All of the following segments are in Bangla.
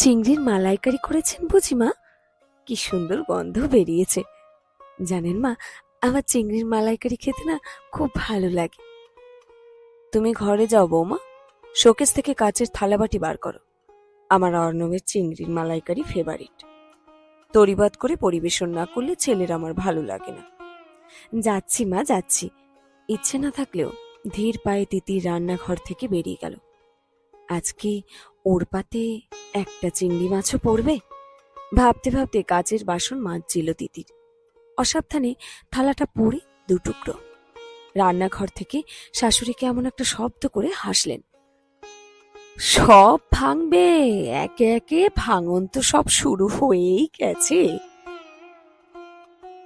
চিংড়ির মালাইকারি করেছেন বুঝি মা? কি সুন্দর গন্ধ বেরিয়েছে। জানেন মা, আমার চিংড়ির মালাইকারি খেতে না খুব ভালো লাগে। তুমি ঘরে যাও বৌমা, শোকেস থেকে কাচের থালাবাটি বার করো। আমার অর্ণবের চিংড়ির মালাইকারি ফেভারিট। তরিবাদ করে পরিবেশন না করলে ছেলের আমার ভালো লাগে না। যাচ্ছি মা, যাচ্ছি। ইচ্ছে না থাকলেও ধীর পায়ে তিতির রান্নাঘর থেকে বেরিয়ে গেল। আজ কি ওর পাতে একটা চিংড়ি মাছও পড়বে? ভাবতে ভাবতে কাচের বাসন মাজছিল তিতির। অসাবধানে থালাটা পড়ে দুটুকরো। রান্নাঘর থেকে শাশুড়ি কেমন একটা শব্দ করে হাসলেন। সব ভাঙবে, একে একে ভাঙন তো সব শুরু হয়েই গেছে।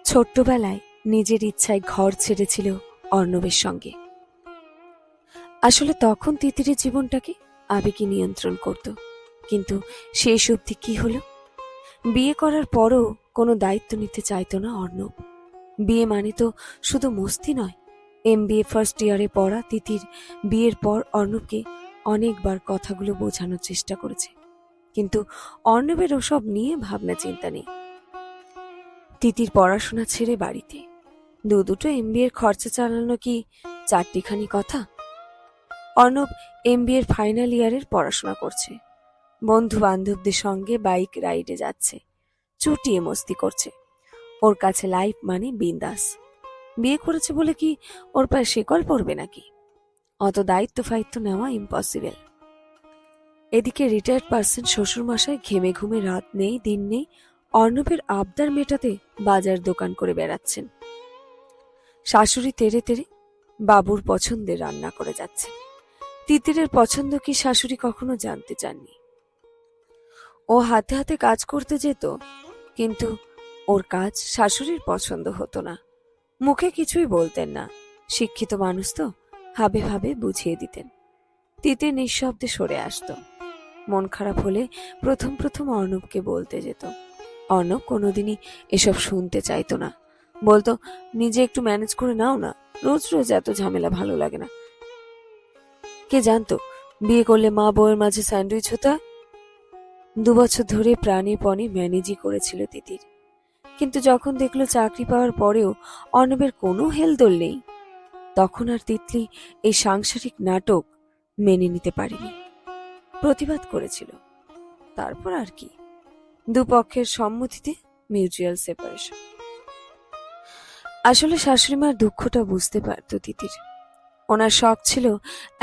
ছোট্টবেলায় নিজের ইচ্ছায় ঘর ছেড়েছিল অর্ণবের সঙ্গে। আসলে তখন তিতিরের জীবনটাকে আবেগে নিয়ন্ত্রণ করত, কিন্তু শেষ অবধি কি হলো? বিয়ে করার পরও কোনো দায়িত্ব নিতে চাইতো না অর্ণব। বিয়ে মানে তো শুধু মস্তি নয়। MBA ফার্স্ট ইয়ারে পড়া তিতির বিয়ের পর অর্ণবকে অনেকবার কথাগুলো বোঝানোর চেষ্টা করেছে, কিন্তু অর্ণবের ওসব নিয়ে ভাবনা চিন্তা নেই। তিতির পড়াশোনা ছেড়ে বাড়িতে। দুটো MBA এর খরচা চালানো কি চারটিখানি কথা? অর্ণব MBA এর ফাইনাল ইয়ারের পড়াশোনা করছে। বন্ধু বান্ধবদের সঙ্গে বাইক রাইডে যাচ্ছে, চুটিয়ে মস্তি করছে। ওর কাছে লাইফ মানে বিন্দাস। বিয়ে করেছে বলে কি ওর পায়ে শিকল পড়বে নাকি? অত দায়িত্ব ফায়িত্ব নেওয়া ইম্পসিবল। এদিকে রিটায়ার্ড পার্সন শ্বশুরমশাই ঘেমে ঘুমে রাত নেই দিন নেই অর্ণবের আবদার মেটাতে বাজার দোকান করে বেড়াচ্ছেন। শাশুড়ি তেরে তেরে বাবুর পছন্দের রান্না করে যাচ্ছে। তিতিরের পছন্দ কি শাশুড়ি কখনো জানতে চাননি। ও হাতে হাতে কাজ করতে যেত, কিন্তু ওর কাজ শাশুড়ির পছন্দ হতো না। মুখে কিছুই বলতেন না, শিক্ষিত মানুষ তো ভাবে ভাবে বুঝিয়ে দিতেন। তিতির নিঃশব্দে সরে আসতো। মন খারাপ হলে প্রথম প্রথম অর্ণবকে বলতে যেত। অর্ণব কোনোদিনই এসব শুনতে চাইতো না, বলতো নিজে একটু ম্যানেজ করে নাও না, রোজ রোজ এত ঝামেলা ভালো লাগে না। কে জানতো বিয়ে করলে মা বউয়ের মাঝে স্যান্ডউইচ হতে হয়। 2 বছর ধরে প্রাণে পণে ম্যানেজই করেছিল তিতির, কিন্তু যখন দেখলো চাকরি পাওয়ার পরেও অর্ণবের কোনো হেলদোল নেই, তখন আর তিতলি এই সাংসারিক নাটক মেনে নিতে পারেনি। প্রতিবাদ করেছিল। তারপর আর কি, দুপক্ষের সম্মতিতে মিউচুয়াল সেপারেশন। আসলে শাশুড়িমার দুঃখটা বুঝতে পারত তিতির। ওনার শখ ছিল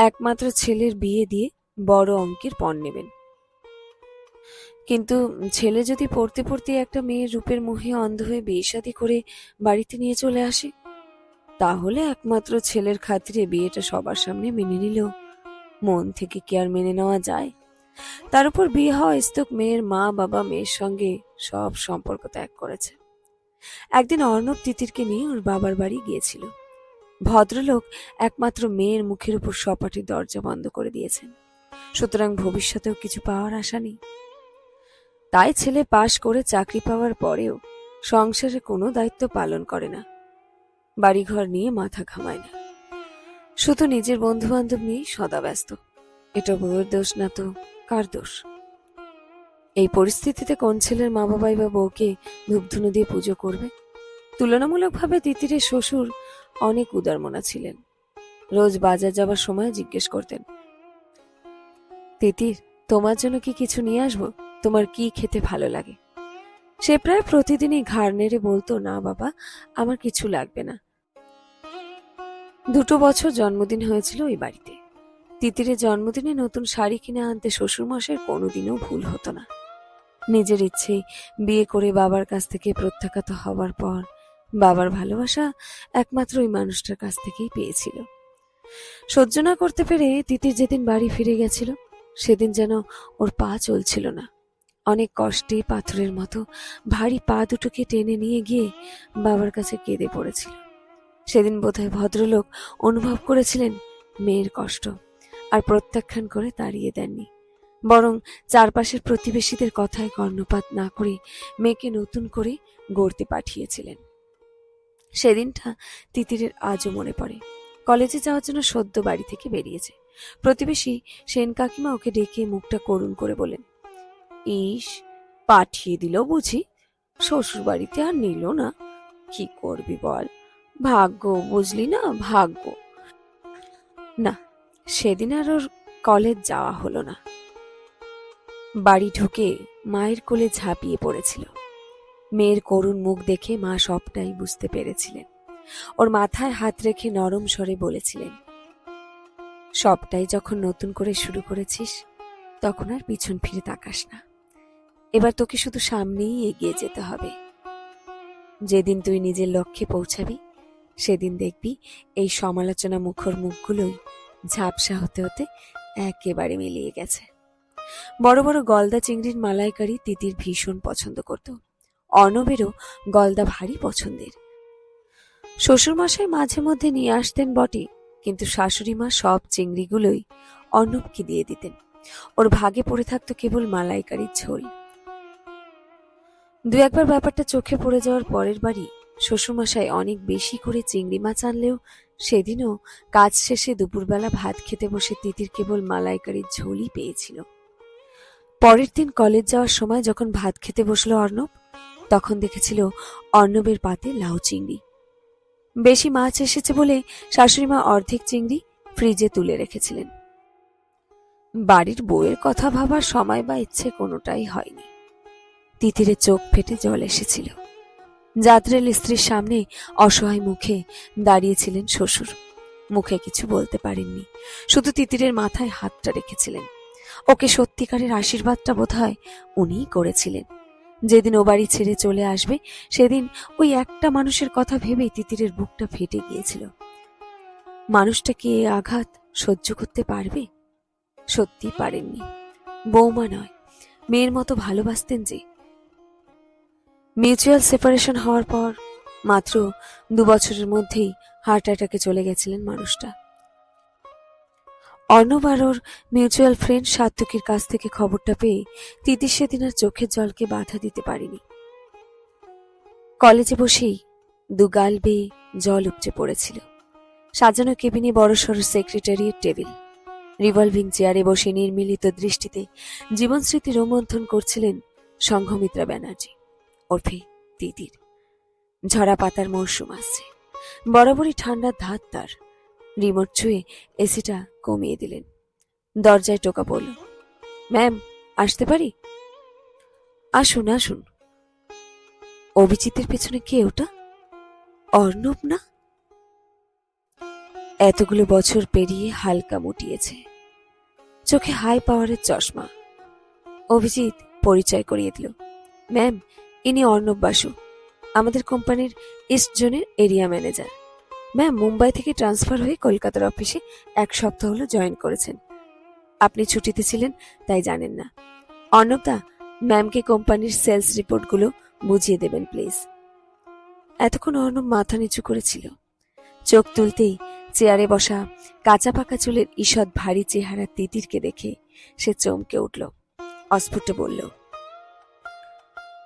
একমাত্র ছেলের বিয়ে দিয়ে বড় অঙ্কের পণ নেবেন। কিন্তু ছেলে যদি পড়তে পড়তে একটা মেয়ের রূপের মোহে অন্ধ হয়ে বিয়ে শাদী করে বাড়িতে নিয়ে চলে আসে, তাহলে একমাত্র ছেলের খাতিরে বিয়েটা সবার সামনে মেনে নিলেও মন থেকে কি আর মেনে নেওয়া যায়? তার উপর বিয়ে হওয়া স্তক মেয়ের মা বাবা মেয়ের সঙ্গে সব সম্পর্ক ত্যাগ করেছে। একদিন অর্ণব তিতিরকে নিয়ে ওর বাবার বাড়ি গিয়েছিল। ভদ্রলোক একমাত্র মেয়ের মুখের উপর সপাটের দরজা বন্ধ করে দিয়েছেন, সুতরাং ভবিষ্যতেও কিছু পাওয়ার আশা নেই। তাই ছেলে পাশ করে চাকরি পাওয়ার পরেও সংসারে কোনো দায়িত্ব পালন করে না, বাড়িঘর নিয়ে মাথা ঘামায় না, শুধু নিজের বন্ধু বান্ধব নিয়েই সদা ব্যস্ত। এটা বউয়ের দোষ না তো কার দোষ? এই পরিস্থিতিতে কোন ছেলের মা বাবাই বা বউকে ধূপধুনো দিয়ে পুজো করবে? তুলনামূলকভাবে তিতিরের শ্বশুর অনেক উদারমনা ছিলেন। রোজ বাজার যাবার সময় জিজ্ঞেস করতেন, তিতির, তোমার জন্য কি কিছু নিয়ে আসবো? তোমার কি খেতে ভালো লাগে? সে প্রায় প্রতিদিনই ঘাড় নেড়ে বলতো, না বাবা, আমার কিছু লাগবে না। 2 বছর জন্মদিন হয়েছিল ওই বাড়িতে। তিতিরের জন্মদিনে নতুন শাড়ি কিনে আনতে শ্বশুরমশাইয়ের কোনোদিনও ভুল হতো না। নিজের ইচ্ছেই বিয়ে করে বাবার কাছ থেকে প্রত্যাখ্যাত হওয়ার পর বাবার ভালোবাসা একমাত্র ওই মানুষটার কাছ থেকেই পেয়েছিল। সহ্য না করতে পেরে তিতির যেদিন বাড়ি ফিরে গেছিল, সেদিন যেন ওর পা চলছিল না। অনেক কষ্টে পাথরের মতো ভারী পা দুটোকে টেনে নিয়ে গিয়ে বাবার কাছে কেঁদে পড়েছিল। সেদিন বোধহয় ভদ্রলোক অনুভব করেছিলেন মেয়ের কষ্ট, আর প্রত্যাখ্যান করে তাড়িয়ে দেননি, বরং চারপাশের প্রতিবেশীদের কথায় কর্ণপাত না করে মেয়েকে নতুন করে গড়তে পাঠিয়েছিলেন। সেদিনটা তিতিরের আজও মনে পড়ে। কলেজে যাওয়ার জন্য সদ্য বাড়ি থেকে বেরিয়েছে। প্রতিবেশী সেন কাকিমা ওকে ডেকে মুখটা করুণ করে বলেন, ইস, পাঠিয়ে দিল বুঝি, শ্বশুর বাড়িতে আর নিল না। কি করবি বল, ভাগ্য বুঝলি না, ভাগ্য। না, সেদিন আর ওর কলেজ যাওয়া হলো না। বাড়ি ঢুকে মায়ের কোলে ঝাঁপিয়ে পড়েছিল। মেয়ের করুণ মুখ দেখে মা সবটাই বুঝতে পেরেছিলেন। ওর মাথায় হাত রেখে নরম স্বরে বলেছিলেন, সবটাই যখন নতুন করে শুরু করেছিস তখন আর পিছন ফিরে তাকাস না। এবার তোকে শুধু সামনেই এগিয়ে যেতে হবে। যেদিন তুই নিজের লক্ষ্যে পৌঁছাবি সেদিন দেখবি এই সমালোচনা মুখর মুখগুলোই ঝাপসা হতে হতে একেবারে মিলিয়ে গেছে। বড় বড় গলদা চিংড়ির মালাইকারি তিতির ভীষণ পছন্দ করত। অর্ণবেরও গলদা ভারী পছন্দের। শ্বশুরমশাই মাঝে মধ্যে নিয়ে আসতেন বটে, কিন্তু শাশুড়ি মা সব চিংড়িগুলোই অর্ণবকে দিয়ে দিতেন। ওর ভাগে পড়ে থাকতো কেবল মালাইকারির ঝোল। দু একবার ব্যাপারটা চোখে পড়ে যাওয়ার পরের বাড়ি শ্বশুরমশাই অনেক বেশি করে চিংড়ি মাছ আনলেও সেদিনও কাজ শেষে দুপুরবেলা ভাত খেতে বসে তিতির কেবল মালাইকারির ঝোলই পেয়েছিল। পরের দিন কলেজ যাওয়ার সময় যখন ভাত খেতে বসলো অর্ণব, তখন দেখেছিল অর্ণবের পাতে লাউ চিংড়ি। বেশি মাছ এসেছে বলে শাশুড়িমা অর্ধেক চিংড়ি ফ্রিজে তুলে রেখেছিলেন। বাড়ির বউয়ের কথা ভাবার সময় বা ইচ্ছে কোনোটাই হয়নি। তিতিরের চোখ ফেটে জল এসেছিল। যাত্রেল স্ত্রীর সামনে অসহায় মুখে দাঁড়িয়েছিলেন শ্বশুর। মুখে কিছু বলতে পারেননি, শুধু তিতিরের মাথায় হাতটা রেখেছিলেন। ওকে সত্যিকারের আশীর্বাদটা বোধহয় উনিই করেছিলেন। যেদিন ও বাড়ি ছেড়ে চলে আসবে সেদিন ওই একটা মানুষের কথা ভেবেই তিতিরের বুকটা ফেটে গিয়েছিল। মানুষটা কি এ আঘাত সহ্য করতে পারবে? সত্যি পারেননি। বৌমা নয়, মেয়ের মতো ভালোবাসতেন যে। মিউচুয়াল সেপারেশন হওয়ার পর মাত্র 2 বছরের মধ্যেই হার্ট অ্যাটাকে চলে গেছিলেন মানুষটা। অর্ণব আর ওর মিউচুয়াল ফ্রেন্ড সাত্তকীর কাছ থেকে খবরটা পেয়ে তিতির সেদিন আর চোখের জলকে বাধা দিতে পারেনি। কলেজে বসেই 2 গাল বেয়ে জল উপচে পড়েছিল। সাজানো কেবিনে বড়সড় সেক্রেটারিয়েট টেবিল। রিভলভিং চেয়ারে বসে নির্মিলিত দৃষ্টিতে জীবনস্মৃতি রোমন্থন করছিলেন সংঘমিত্রা ব্যানার্জি ওরফে তিতির। ঝরা পাতার মরশুম আসছে, বরাবরই ঠান্ডার ধাত তার। রিমোট ছুঁয়ে এসিটা কমিয়ে দিলেন। দরজায় টোকা পড়ল। ম্যাম, আসতে পারি? আসুন আসুন। অভিজিতের পেছনে কে ওটা? অর্ণব না? এতগুলো বছর পেরিয়ে হালকা মুটিয়েছে, চোখে হাই পাওয়ারের চশমা। অভিজিৎ পরিচয় করিয়ে দিল। ম্যাম, ইনি অর্ণব বাসু, আমাদের কোম্পানির ইস্ট জোনের এরিয়া ম্যানেজার। ম্যাম মুম্বাই থেকে ট্রান্সফার হয়ে কলকাতার অফিসে 1 সপ্তাহ হলো জয়েন করেছেন। আপনি ছুটিতে ছিলেন তাই জানেন না। অর্ণবদা, ম্যামকে কোম্পানির সেলস রিপোর্টগুলো বুঝিয়ে দেবেন প্লিজ। এতক্ষণ অর্ণব মাথা নিচু করেছিল। চোখ তুলতেই চেয়ারে বসা কাঁচা পাকা চুলের ঈষৎ ভারী চেহারা তিতিরকে দেখে সে চমকে উঠল। অস্ফুট বলল,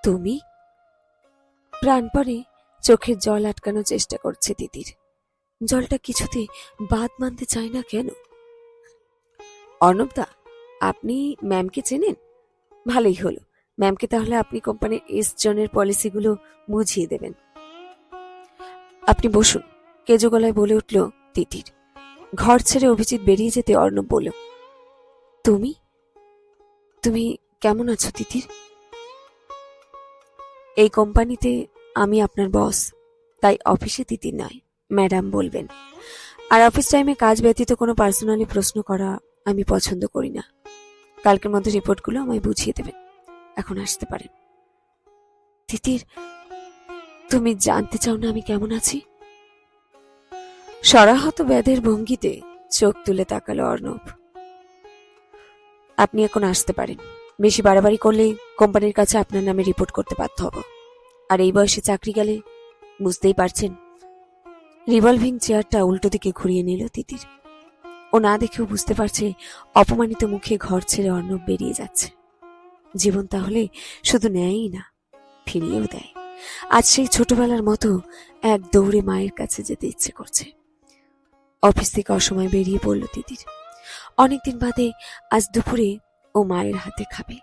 তুমি? প্রাণপণে চোখের জল আটকানোর চেষ্টা করছে তিতির। জলটা কিছুতে বাদ মানতে চায় না কেন। অর্ণবদা, আপনি ম্যামকে চেনেন? ভালোই হলো, ম্যামকে তাহলে আপনি কোম্পানির ইস্ট জোনের পলিসিগুলো বুঝিয়ে দেবেন। আপনি বসুন, কেজো গলায় বলে উঠল তিতির। ঘর ছেড়ে অভিজিৎ বেরিয়ে যেতে অর্ণব বলল, তুমি তুমি কেমন আছো তিতির? এই কোম্পানিতে আমি আপনার বস, তাই অফিসে তিতির নয় ম্যাডাম বলবেন। আর অফিস টাইমে কাজ ব্যতীত কোনো পার্সোনালি প্রশ্ন করা আমি পছন্দ করি না। কালকের মধ্যে রিপোর্টগুলো আমায় বুঝিয়ে দেবেন। এখন আসতে পারেন। তিতির, তুমি জানতে চাও না আমি কেমন আছি? সরাহত ব্যাধের ভঙ্গিতে চোখ তুলে তাকালো অর্ণব। আপনি এখন আসতে পারেন। বেশি বাড়াবাড়ি করলে কোম্পানির কাছে আপনার নামে রিপোর্ট করতে বাধ্য হব। আর এই বয়সে চাকরি গেলে বুঝতেই পারছেন। রিভলভিং চেয়ারটা উল্টো দিকে ঘুরিয়ে নিল তিতির। ও না দেখেও বুঝতে পারছে অপমানিত মুখে ঘর ছেড়ে অর্ণব বেরিয়ে যাচ্ছে। জীবন তাহলে শুধু নেয়ই না, ফিরিয়েও দেয়। আজ সেই ছোটবেলার মতো এক দৌড়ে মায়ের কাছে যেতে ইচ্ছে করছে। অফিস থেকে অসময় বেরিয়ে পড়ল তিতির। অনেকদিন বাদে আজ দুপুরে ও মায়ের হাতে খাবে।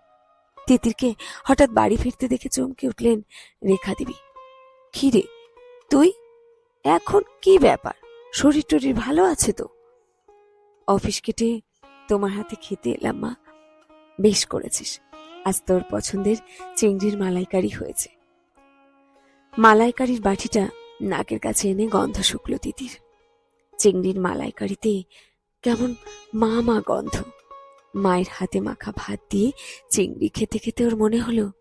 তিতিরকে হঠাৎ বাড়ি ফিরতে দেখে চমকে উঠলেন রেখা দেবী। কি রে তুই, এখন কি ব্যাপার? শরীর টরীর ভালো আছে তো? অফিস কেটে তোমার হাতে খেতে এলাম মা। বেশ করেছিস, আজ তোর পছন্দের চিংড়ির মালাইকারি হয়েছে। মালাইকারির বাটিটা নাকের কাছে এনে গন্ধ শুকলো তিতির। চিংড়ির মালাইকারিতে কেমন মা মা গন্ধ। মায়ের হাতে মাখা ভাত দিয়ে চিংড়ি খেতে খেতে ওর মনে হলো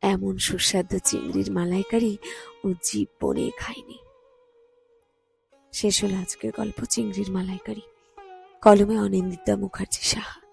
এমন সুস্বাদু চিংড়ির মালাইকারি ও জীবনে খায়নি। শেষ হলো আজকের গল্প চিংড়ির মালাইকারি। কলমে অনিন্দিতা মুখার্জি সাহা।